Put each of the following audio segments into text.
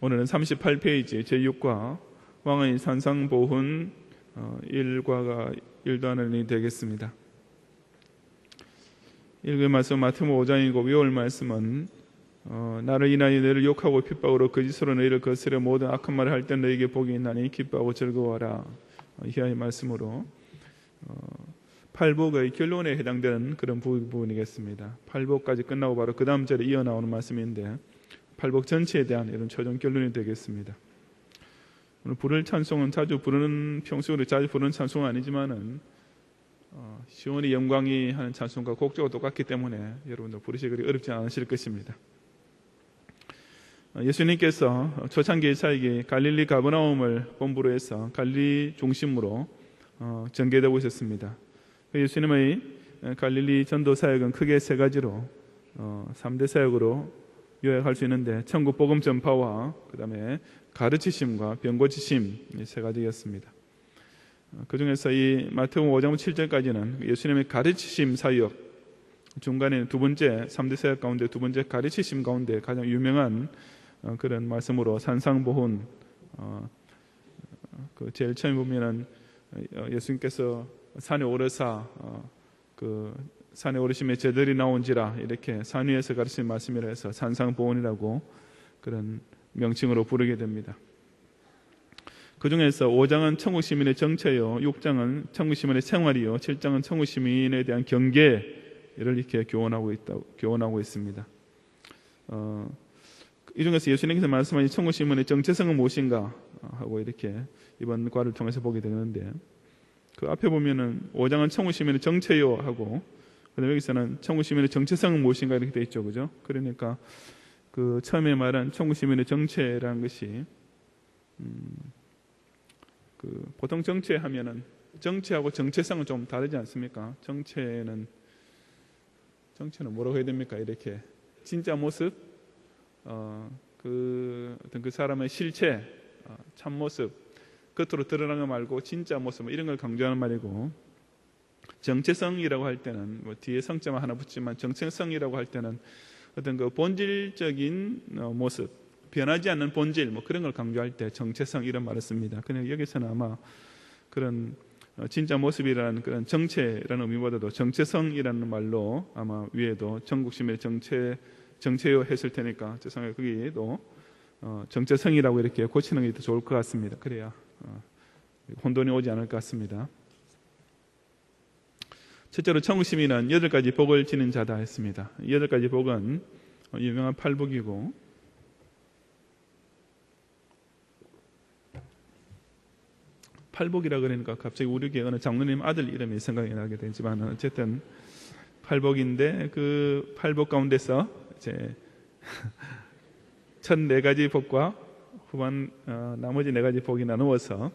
오늘은 38페이지 제6과 왕의 산상보훈 1과가 1단원이 되겠습니다. 읽을 말씀 마태복음 5장이고 외울 말씀은 나를 인하여 너희를 욕하고 핍박으로 거짓으로 너희를 거스려 모든 악한 말을 할 때 너희에게 복이 있나니 기뻐하고 즐거워하라. 이하의 말씀으로 팔복의 결론에 해당되는 그런 부분이겠습니다. 팔복까지 끝나고 바로 그 다음 절에 이어나오는 말씀인데 팔복 전체에 대한 이런 최종 결론이 되겠습니다. 오늘 부를 찬송은 평소에 자주 부르는 찬송은 아니지만은 시온의 영광이 하는 찬송과 곡조가 똑같기 때문에 여러분들 부르시기 그리 어렵지 않으실 것입니다. 예수님께서 초창기 사역이 갈릴리 가버나움을 본부로 해서 갈릴리 중심으로 전개되고 있었습니다. 예수님의 갈릴리 전도 사역은 크게 세 가지로 3대 사역으로 요약할 수 있는데 천국 복음 전파와 그 다음에 가르치심과 병 고치심 이 세 가지였습니다. 그 중에서 이 마태복음 5장 7절까지는 예수님의 가르치심 사역, 중간에 두 번째 3대 사역 가운데 두 번째 가르치심 가운데 가장 유명한 그런 말씀으로 산상보훈, 그 제일 처음에 보면은 예수님께서 산에 오르사 그 산에 오르심에 제들이 나온지라 이렇게 산 위에서 가르치는 말씀이라 해서 산상보훈이라고 그런 명칭으로 부르게 됩니다. 그 중에서 5장은 천국 시민의 정체요, 6장은 천국 시민의 생활이요, 7장은 천국 시민에 대한 경계를 이렇게 교훈하고 있습니다. 이 중에서 예수님께서 말씀하신 천국 시민의 정체성은 무엇인가 하고 이렇게 이번 과를 통해서 보게 되는데 그 앞에 보면은 5장은 천국 시민의 정체요 하고 그다음에 여기서는 천국 시민의 정체성은 무엇인가 이렇게 돼 있죠, 그죠? 그러니까 그 처음에 말한 천국 시민의 정체라는 것이 그 보통 정체하면은 정체하고 정체성은 좀 다르지 않습니까? 정체는 뭐라고 해야 됩니까? 이렇게 진짜 모습, 그 어떤 그 사람의 실체, 참 모습, 겉으로 드러나는 거 말고 진짜 모습 이런 걸 강조하는 말이고, 정체성이라고 할 때는 뭐 뒤에 성점 하나 붙지만 정체성이라고 할 때는 어떤 그 본질적인 모습, 변하지 않는 본질 뭐 그런 걸 강조할 때 정체성 이런 말을 씁니다. 그냥 여기서는 아마 그런 진짜 모습이라는 그런 정체라는 의미보다도 정체성이라는 말로 아마 위에도 전국심의 정체요 했을 테니까 죄송해요. 거기도 정체성이라고 이렇게 고치는 게 더 좋을 것 같습니다. 그래야 혼돈이 오지 않을 것 같습니다. 첫째로 천국시민은 8가지 복을 지닌 자다 했습니다. 8가지 복은 유명한 팔복이고, 팔복이라 그러니까 갑자기 우리 교회 어느 장로님 아들 이름이 생각이 나게 되지만 어쨌든 팔복인데 그 팔복 가운데서 이제 첫 4가지 복과 후반 나머지 4가지 복이 나누어서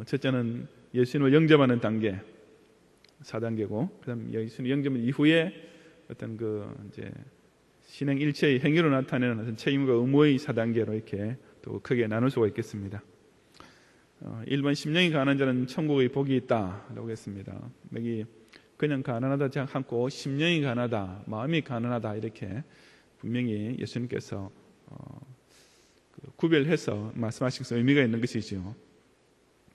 첫째는 예수님을 영접하는 단계 4단계고, 그다음 예수님 영접 이후에 어떤 이제 신행 일체의 행위로 나타내는 어떤 책임과 의무의 4단계로 이렇게 또 크게 나눌 수가 있겠습니다. 1번 심령이 가난한 자는 천국의 복이 있다라고 했습니다. 여기 그냥 가난하다 않고 심령이 가난하다, 마음이 가난하다 이렇게 분명히 예수님께서 구별해서 말씀하신 의미가 있는 것이죠.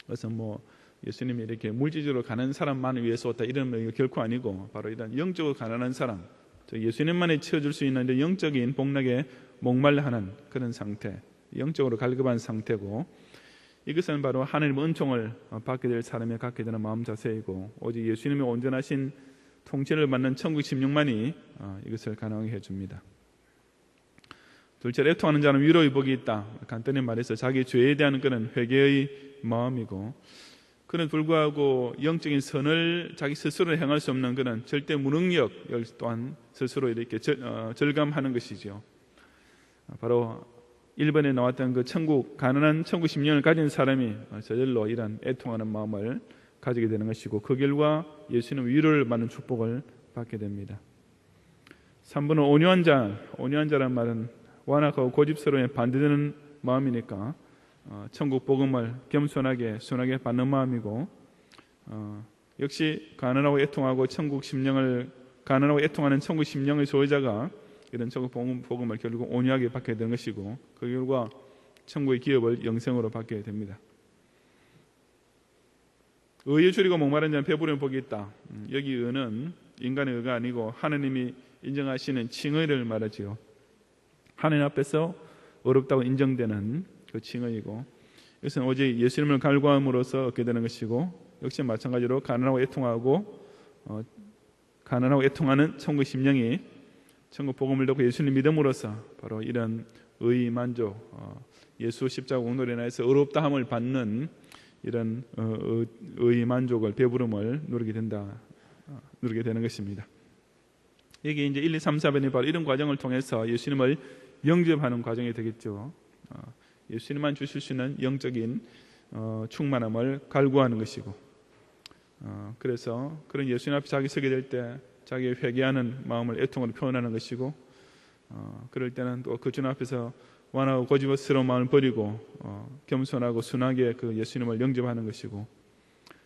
그래서 뭐 예수님이 이렇게 물질적으로 가난한 사람만 위해서 왔다 이런 의미가 결코 아니고 바로 이런 영적으로 가난한 사람, 예수님만이 채워줄 수 있는 영적인 복락에 목말라하는 그런 상태, 영적으로 갈급한 상태고, 이것은 바로 하나님의 은총을 받게 될 사람이 갖게 되는 마음 자세이고, 오직 예수님의 온전하신 통치를 받는 천국 심령만이 이것을 가능하게 해줍니다. 둘째로 애통하는 자는 위로의 복이 있다. 간단히 말해서 자기 죄에 대한 그런 회개의 마음이고, 그는 불구하고 영적인 선을 자기 스스로 행할 수 없는 그런 절대 무능력 또한 스스로 이렇게 절감하는 것이죠. 바로 1번에 나왔던 그 가난한 천국 심령을 가진 사람이 저절로 이런 애통하는 마음을 가지게 되는 것이고, 그 결과 예수님 위로를 받는 축복을 받게 됩니다. 3번은 온유한 자란 말은 완악하고 고집스러움에 반대되는 마음이니까 천국 복음을 겸손하게 순하게 받는 마음이고, 역시 가난하고 애통하는 천국 심령의 소유자가 이런 천국 복음을 결국 온유하게 받게 되는 것이고, 그 결과 천국의 기업을 영생으로 받게 됩니다. 의에 줄이고 목마른 자는 배부른 복이 있다. 여기 의는 인간의 의가 아니고 하느님이 인정하시는 칭의를 말하지요. 하느님 앞에서 어렵다고 인정되는 그 칭의이고, 이것은 오직 예수님을 갈구함으로써 얻게 되는 것이고, 역시 마찬가지로 가난하고 애통하는 천국의 심령이 천국 복음을 듣고 예수님 믿음으로써 바로 이런 의 만족, 예수 십자가 공로로 인해서 어렵다함을 받는 이런 의 만족을, 배부름을 누리게 되는 것입니다. 이게 이제 1, 2, 3, 4번이 바로 이런 과정을 통해서 예수님을 영접하는 과정이 되겠죠. 예수님만 주실 수 있는 영적인 충만함을 갈구하는 것이고, 그래서 그런 예수님 앞에 자기 서게 될 때 자기 회개하는 마음을 애통으로 표현하는 것이고, 그럴 때는 또 그 주님 앞에서 완하고 고집스러운 마음을 버리고 겸손하고 순하게 그 예수님을 영접하는 것이고,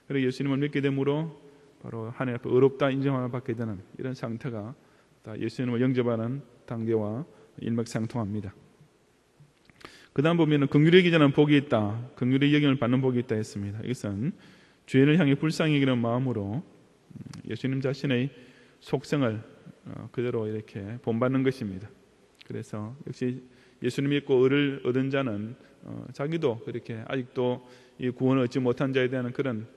그리고 예수님을 믿게 되므로 바로 하나님 앞에 의롭다 인정함을 받게 되는 이런 상태가 다 예수님을 영접하는 단계와 일맥상통합니다. 그 다음 보면 긍휼히 여기는 복이 있다, 긍휼히 여김을 받는 복이 있다 했습니다. 이것은 죄인을 향해 불쌍히 여기는 마음으로 예수님 자신의 속성을 그대로 이렇게 본받는 것입니다. 그래서 역시 예수님 믿고 의를 얻은 자는 자기도 그렇게 아직도 이 구원을 얻지 못한 자에 대한 그런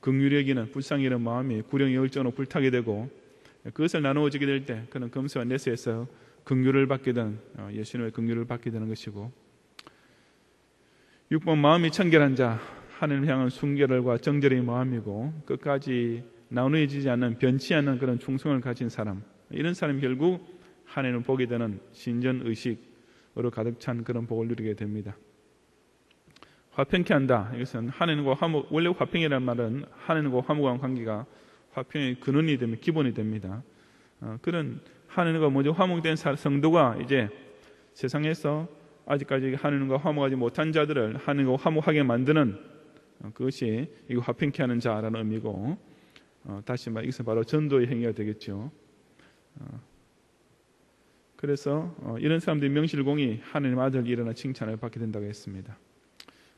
긍휼히 여기는 불쌍히 여기는 마음이 구령의 열정으로 불타게 되고, 그것을 나누어지게 될 때 그는 금수와 내세에서 긍휼을 받게 되는, 예수님의 긍휼을 받게 되는 것이고, 6번 마음이 청결한 자, 하나님을 향한 순결과 정결의 마음이고 끝까지 나누어지지 않는, 변치 않는 그런 충성을 가진 사람, 이런 사람이 결국 하나님을 보게 되는 신전의식으로 가득 찬 그런 복을 누리게 됩니다. 화평케 한다, 이것은 하나님과 화목, 원래 화평이라는 말은 하나님과 화목한 관계가 화평의 근원이 됩니다. 기본이 됩니다. 그런 하나님과 먼저 화목된 성도가 이제 세상에서 아직까지 하나님과 화목하지 못한 자들을 하나님과 화목하게 만드는, 그것이 이거 화평케 하는 자라는 의미고, 다시 말해 이것은 바로 전도의 행위가 되겠죠. 그래서 이런 사람들이 명실공히 하나님 아들 일어나 칭찬을 받게 된다고 했습니다.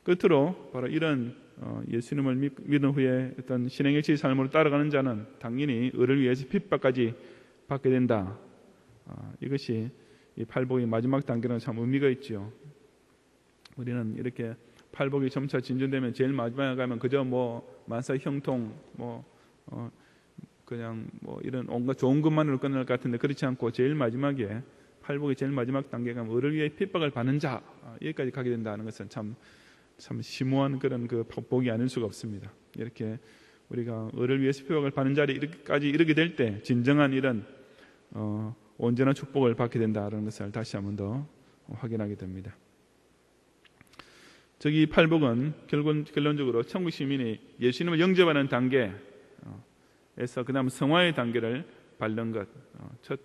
끝으로 바로 이런 예수님을 믿은 후에 어떤 신행일치의 삶으로 따라가는 자는 당연히 의를 위해서 핍박까지 받게 된다. 이것이 이 팔복의 마지막 단계는 참 의미가 있죠. 우리는 이렇게 팔복이 점차 진전되면 제일 마지막에 가면 그저 만사 형통 그냥 이런 온갖 좋은 것만으로 끝날 것 같은데, 그렇지 않고 제일 마지막에 팔복의 제일 마지막 단계가 의를 위해 핍박을 받는 자, 여기까지 가게 된다는 것은 참 심오한 그런 그 복이 아닐 수가 없습니다. 이렇게 우리가 의를 위해서 핍박을 받는 자리까지 이르게 될 때 진정한 이런 온전한 축복을 받게 된다는 것을 다시 한 번 더 확인하게 됩니다. 저기 팔복은 결론적으로 천국 시민이 예수님을 영접하는 단계에서 그 다음 성화의 단계를 밟는 것, 첫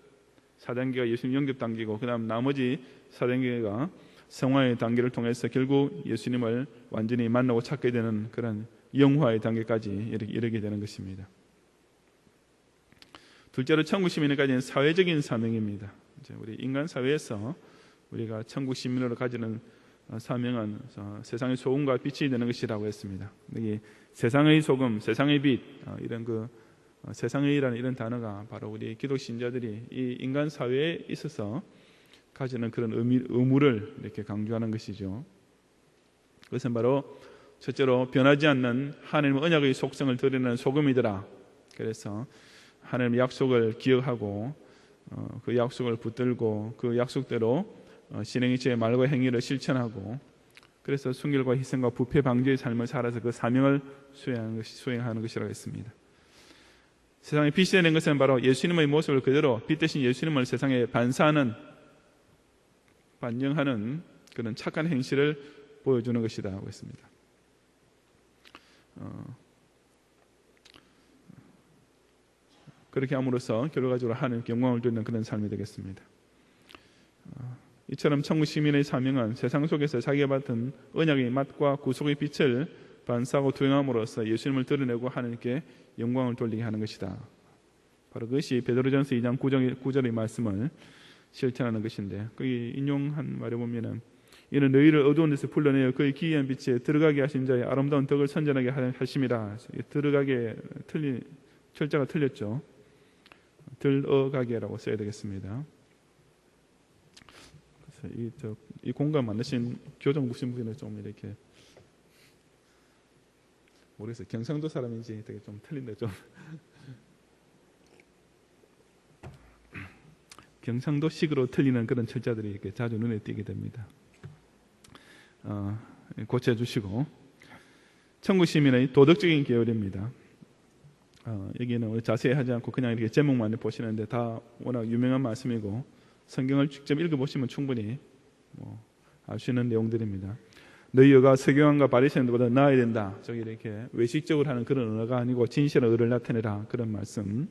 4단계가 예수님 영접 단계고, 그 다음 나머지 4단계가 성화의 단계를 통해서 결국 예수님을 완전히 만나고 찾게 되는 그런 영화의 단계까지 이르게 되는 것입니다. 둘째로 천국 시민에까지는 사회적인 사명입니다. 이제 우리 인간 사회에서 우리가 천국 시민으로 가지는 사명은 세상의 소금과 빛이 되는 것이라고 했습니다. 여기 세상의 소금, 세상의 빛, 이런 세상의라는 이런 단어가 바로 우리 기독 신자들이 이 인간 사회에 있어서 가지는 그런 의무를 이렇게 강조하는 것이죠. 그것은 바로 첫째로 변하지 않는 하나님의 언약의 속성을 드러내는 소금이더라. 그래서 하나님의 약속을 기억하고 그 약속을 붙들고 그 약속대로 신행일체의 말과 행위를 실천하고, 그래서 순결과 희생과 부패 방지의 삶을 살아서 그 사명을 수행하는 것이라고 했습니다. 세상에 빛이 되는 것은 바로 예수님의 모습을 그대로 빛 대신 예수님을 세상에 반영하는 그런 착한 행실을 보여주는 것이다 하고 했습니다. 그렇게 함으로써 결과적으로 하나님께 영광을 돌리는 그런 삶이 되겠습니다. 이처럼 천국 시민의 사명은 세상 속에서 자기가 받은 언약의 맛과 구속의 빛을 반사하고 투영함으로써 예수님을 드러내고 하나님께 영광을 돌리게 하는 것이다. 바로 그것이 베드로전서 2장 9절의 말씀을 실천하는 것인데, 거기 인용한 말에 보면은 이는 너희를 어두운 데서 불러내어 그의 기이한 빛에 들어가게 하신 자의 아름다운 덕을 선전하게 하심이라. 들어가게 철자가 틀렸죠. 들어가게라고 써야 되겠습니다. 그래서 이 공간 만드신 교정 무신분은 좀 이렇게 모르겠어요. 경상도 사람인지 되게 좀 틀린데 좀 경상도식으로 틀리는 그런 철자들이 이렇게 자주 눈에 띄게 됩니다. 고쳐주시고, 청구시민의 도덕적인 계열입니다. 여기는 자세히 하지 않고 그냥 이렇게 제목만 보시는데 다 워낙 유명한 말씀이고 성경을 직접 읽어보시면 충분히 알 수 있는 내용들입니다. 너희 여가 서기관과 바리새인들보다 나아야 된다. 저기 이렇게 외식적으로 하는 그런 언어가 아니고 진실한 의를 나타내라, 그런 말씀.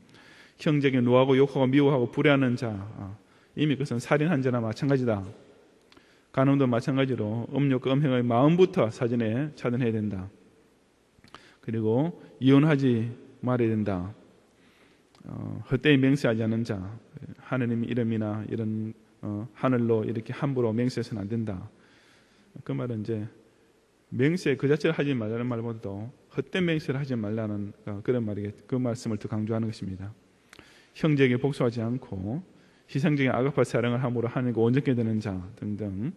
형제에게 노하고 욕하고 미워하고 불의하는 자, 이미 그것은 살인한 자나 마찬가지다. 간음도 마찬가지로 음욕과 음행의 마음부터 사전에 차단해야 된다. 그리고 이혼하지 말아야 된다. 헛되이 맹세하지 않는 자, 하느님 이름이나 이런 하늘로 이렇게 함부로 맹세해서는 안 된다. 그 말은 이제 맹세 그 자체를 하지 말라는 말보다도 헛된 맹세를 하지 말라는 그런 말이겠. 그 말씀을 더 강조하는 것입니다. 형제에게 복수하지 않고 희생적인 아가파 사랑을 함으로 하늘과 온전케 되는 자 등등,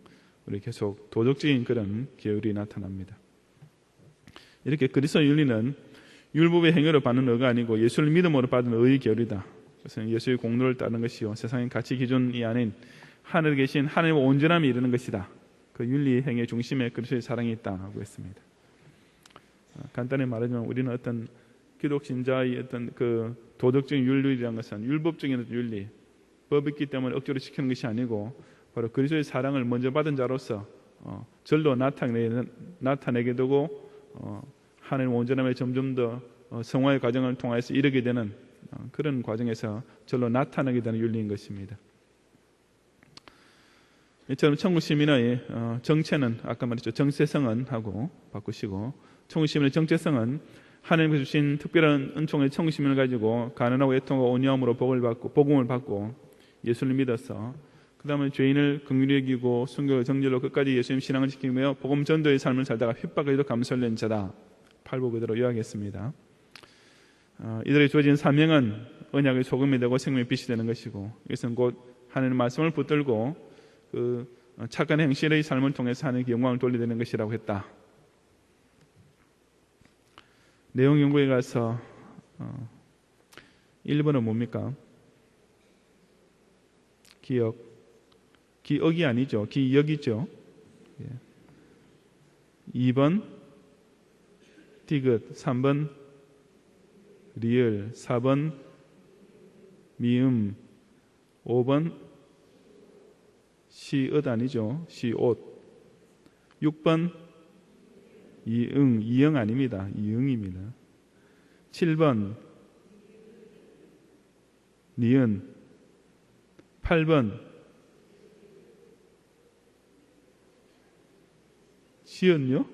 우리 계속 도덕적인 그런 계율이 나타납니다. 이렇게 그리스도 윤리는 율법의 행위로 받는 의가 아니고 예수를 믿음으로 받은 의의 계율이다. 그것은 예수의 공로를 따르는 것이요 세상의 가치 기준이 아닌 하늘에 계신 하나님의 온전함이 이르는 것이다. 그 윤리 행위의 중심에 그리스도의 사랑이 있다고 했습니다. 간단히 말하자면 우리는 어떤 기독 신자의 어떤 그 도덕적인 윤리라는 것은 율법적인 윤리, 법이 있기 때문에 억지로 지키는 것이 아니고 바로 그리스도의 사랑을 먼저 받은 자로서 절로 나타내게 되고 하나님 온전함에 점점 더 성화의 과정을 통해서 이르게 되는 그런 과정에서 절로 나타나게 되는 윤리인 것입니다. 이처럼 천국 시민의 정체는 아까 말했죠. 정체성은 하고 바꾸시고, 천국 시민의 정체성은 하나님께서 주신 특별한 은총의 천국 시민을 가지고 가난하고 애통하고 온유함으로 복음을 받고 예수를 믿어서 그 다음에 죄인을 긍휼히 여기고 순교와 정절로 끝까지 예수님 신앙을 지키며 복음 전도의 삶을 살다가 핍박에도 감수를 낸 자다. 8부 그대로 요약했습니다. 이들에게 주어진 사명은 언약의 소금이 되고 생명의 빛이 되는 것이고, 이것은 곧 하나님의 말씀을 붙들고 그 착한 행실의 삶을 통해서 하나님께 영광을 돌리는 것이라고 했다. 내용 연구에 가서 1번은 뭡니까? 기억이 아니죠. 기역이죠. 2번 디귿, 3번 리을, 4번 미음, 5번 시옷 아니죠. 시옷. 6번 이응 아닙니다. 이응입니다. 7번 니은, 8번 시은요?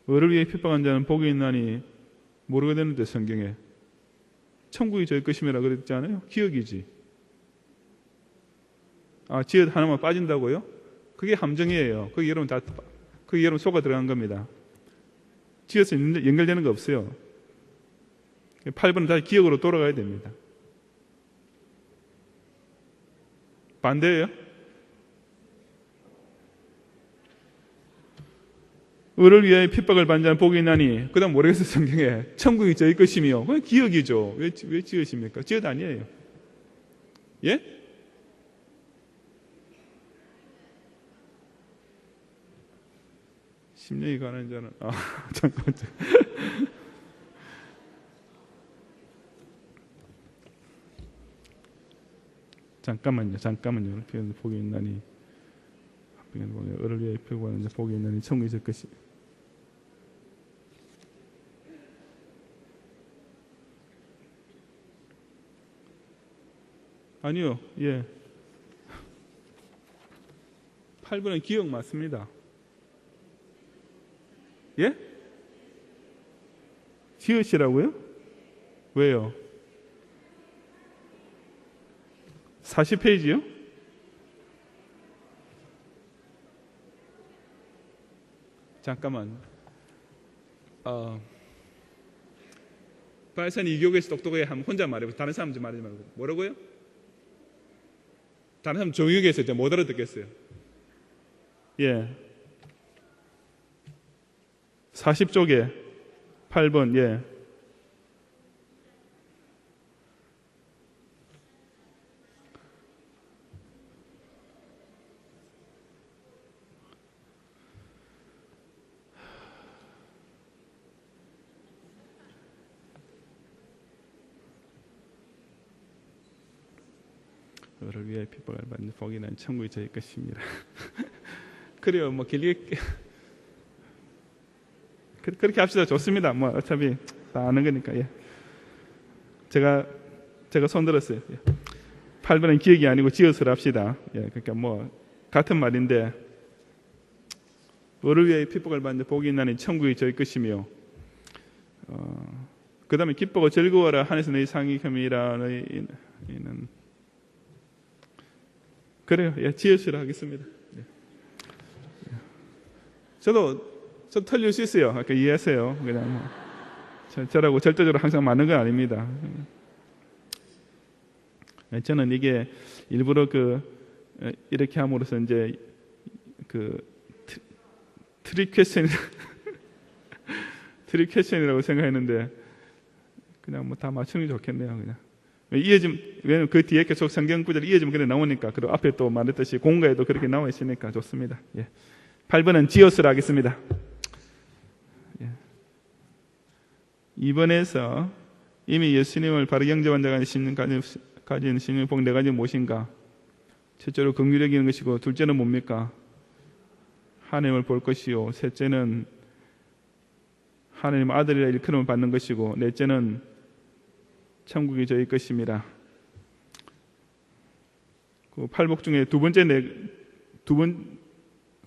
의를 위해 핍박한 자는 복이 있나니 모르게 되는데 성경에 천국이 저희 것임이라 그랬지 않아요? 기억이지. 지읒 하나만 빠진다고요? 그게 함정이에요. 그게 여러분 속아 들어간 겁니다. 지읒은 연결되는 거 없어요. 8번은 다시 기억으로 돌아가야 됩니다. 반대예요? 의를 위하여 핍박을 받는 자는 복이 있나니, 그 다음 모르겠어요. 성경에 천국이 저희 것이며, 그건 기억이죠. 왜 지읒입니까? 지읒 아니에요. 예? 심령이 가는 자는 잠깐만요. 복이 있나니, 의를 위하여 핍박을 받는 자 복이 있나니 천국이 저희 것이. 아니요. 예. 8번은 기억 맞습니다. 예? 지읒이라고요? 왜요? 40페이지요? 잠깐만. 발산 이교에서 똑똑하게 하면 혼자 말해보세요. 다른 사람 좀 말하지 말고. 뭐라고요? 다른 사람 조용히 해서 못 알아듣겠어요. 예. 40쪽에 8번, 예. 너를 위해 핍박을 받는 복이 난 천국이 저희 것입니다. 그래요. 뭐 길게 그렇게 합시다. 좋습니다. 뭐 어차피 다 아는 거니까. 예. 제가 손 들었어요. 예. 8번은 기억이 아니고 지어서 합시다. 예. 그러니까 뭐 같은 말인데 너를 위해 핍박을 받는 복이 나는 천국이 저희 것이며 그 다음에 기쁘고 즐거워라 하늘에서 너희 상이 혐이라 너희는 그래요. 예, 지으시라 하겠습니다. 예. 저 틀릴 수 있어요. 그러니까 이해하세요. 그냥 뭐. 저라고 절대적으로 항상 맞는 건 아닙니다. 저는 이게 일부러 이렇게 함으로써 이제 트릭 퀘스천이라고 생각했는데 그냥 뭐 다 맞추는 게 좋겠네요. 그냥. 왜냐면 그 뒤에 계속 성경 구절이 이어지면 그래 나오니까. 그리고 앞에 또 말했듯이 공가에도 그렇게 나와 있으니까 좋습니다. 예. 8번은 지어스라 하겠습니다. 예. 2번에서 이미 예수님을 바로 영접한 자가 가진 신의 복 네 가지 무엇인가? 첫째로 긍휼히 여기는 것이고, 둘째는 뭡니까? 하나님을 볼 것이요, 셋째는 하나님 아들이라 일컬음을 받는 것이고, 넷째는 천국이 저희 것입니다. 그 팔복 중에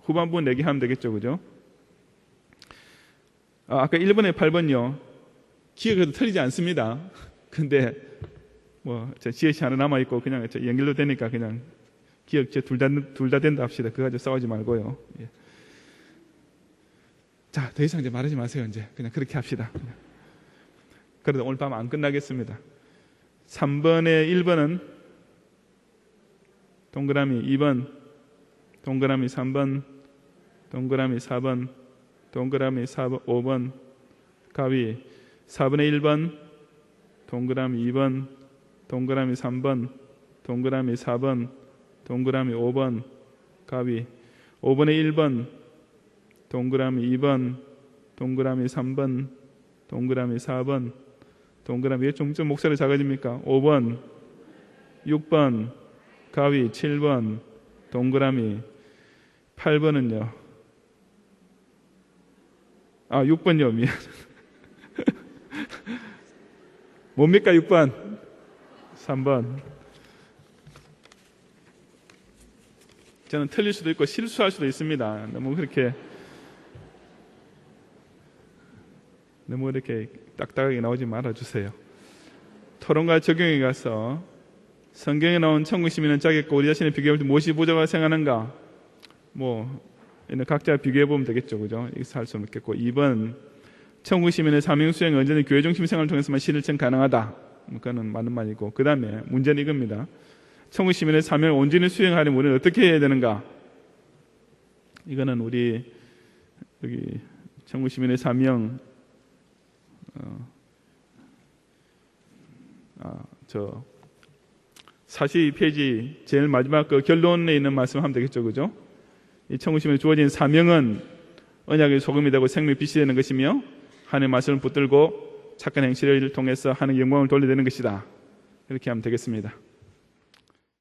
후반부 내기 하면 되겠죠, 그죠? 아까 1번에 8번요. 기억해도 틀리지 않습니다. 근데 뭐 지혜시 하나 남아 있고 그냥 연결도 되니까 그냥 기억 둘 다 된다 합시다. 그거 가지고 싸우지 말고요. 예. 자, 더 이상 이제 말하지 마세요. 이제 그냥 그렇게 합시다. 그래도 오늘 밤 안 끝나겠습니다. 3번에 1번은 동그라미, 2번 동그라미, 3번 동그라미, 4번 동그라미, 4번, 5번 가위, 4번에 1번 동그라미, 2번 동그라미, 3번 동그라미, 4번 동그라미, 5번 가위, 5번에 1번 동그라미, 2번 동그라미, 3번 동그라미, 4번 동그라미. 왜 좀 목소리 작아집니까? 5번 6번 가위, 7번 동그라미, 8번은요 6번요 미안. 뭡니까 6번? 3번. 저는 틀릴 수도 있고 실수할 수도 있습니다. 너무 이렇게 딱딱하게 나오지 말아주세요. 토론과 적용에 가서 성경에 나온 천국 시민은 자기과 우리 자신의 비교해볼 때 무엇이 부족하다고 생각하는가? 각자 비교해보면 되겠죠, 그죠? 여기서 할 수는 없겠고. 2번, 천국 시민의 사명 수행은 언제든 교회 중심 생활을 통해서만 실천 가능하다. 그거는 맞는 말이고. 그 다음에 문제는 이겁니다. 천국 시민의 사명을 온전히 수행하려면 우리는 어떻게 해야 되는가? 이거는 우리 여기 천국 시민의 사명 42페이지 제일 마지막 그 결론에 있는 말씀 하면 되겠죠, 그죠? 이 천국 시민에 주어진 사명은 언약의 소금이 되고 생명의 빛이 되는 것이며 하나님의 말씀을 붙들고 착한 행실을 통해서 하나님의 영광을 돌려내는 것이다. 이렇게 하면 되겠습니다.